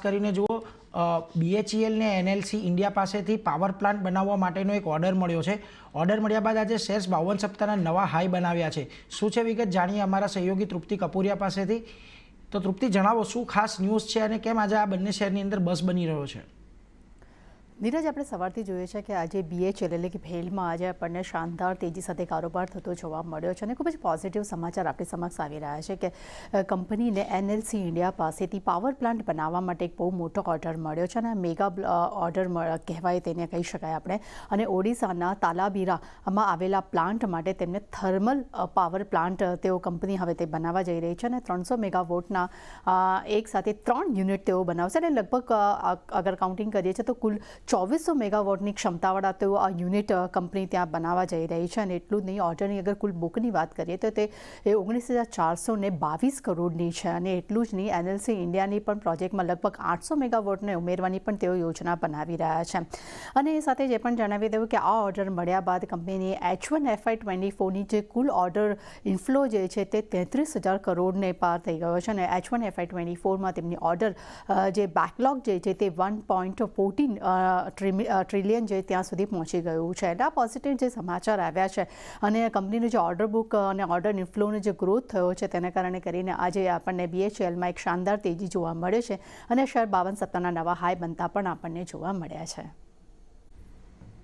કરીને જુઓ BHEL ને NLC ઇન્ડિયા પાસેથી પાવર પ્લાન્ટ બનાવવા માટેનો એક ઓર્ડર મળ્યો છે. ઓર્ડર મળ્યા બાદ આજે શેર્સ 52 સપ્તાહના નવા હાઈ બનાવ્યા છે. શું છે વિગત જાણીએ અમારા સહયોગી તૃપ્તિ કપૂરિયા પાસેથી. તો તૃપ્તિ, જણાવો શું ખાસ ન્યૂઝ છે અને કેમ આજે આ બંને શેરની અંદર બસ બની રહ્યો છે? નીરજ, આપણે સવારથી જોઈએ છે કે આજે BHEL એટલે કે ભેલમાં આજે આપણને શાનદાર તેજી સાથે કારોબાર થતો જોવા મળ્યો છે અને ખૂબ જ પોઝિટિવ સમાચાર આપણી સમક્ષ આવી રહ્યા છે કે કંપનીને NLC ઇન્ડિયા પાસેથી પાવર પ્લાન્ટ બનાવવા માટે એક બહુ મોટો ઓર્ડર મળ્યો છે અને મેગા ઓર્ડર કહેવાય તેને કહી શકાય આપણે. અને ઓડિશાના તાલાબીરામાં આવેલા પ્લાન્ટ માટે તેમને થર્મલ પાવર પ્લાન્ટ તેઓ કંપની હવે તે બનાવવા જઈ રહી છે અને 300 મેગાવોટના એક સાથે 3 યુનિટ તેઓ બનાવશે અને લગભગ અગર કાઉન્ટિંગ કરીએ છીએ તો કુલ 2400 મેગાવોટની ક્ષમતાવાળા તેઓ આ યુનિટ કંપની ત્યાં બનાવવા જઈ રહી છે. અને એટલું જ નહીં, ઓર્ડરની અગર કુલ બુકની વાત કરીએ તો તે 19,422 કરોડની છે. અને એટલું જ નહીં, NLC ઇન્ડિયાની પણ પ્રોજેક્ટમાં લગભગ 800 મેગાવોટને ઉમેરવાની પણ તેઓ યોજના બનાવી રહ્યા છે. અને એ સાથે જે પણ જણાવી દઉં કે આ ઓર્ડર મળ્યા બાદ કંપનીની H1 FY24ની જે કુલ ઓર્ડર ઇન્ફ્લો જે છે તે 33,000 કરોડને પાર થઈ ગયો છે. અને H1 FY24માં તેમની ઓર્ડર જે બેકલોગ જે છે તે 1.14 ટ્રિલિયન જે ત્યાં સુધી પહોંચી ગયું છે. એટલે આ પોઝિટિવ જે સમાચાર આવ્યા છે અને કંપનીનું જે ઓર્ડર બુક અને ઓર્ડર ઇન્ફ્લોનો જે ગ્રોથ થયો છે તેને કારણે કરીને આજે આપણને BHELમાં એક શાનદાર તેજી જોવા મળે છે અને શેર 52 સપ્તાહના નવા હાઈ બનતા પણ આપણને જોવા મળ્યા છે.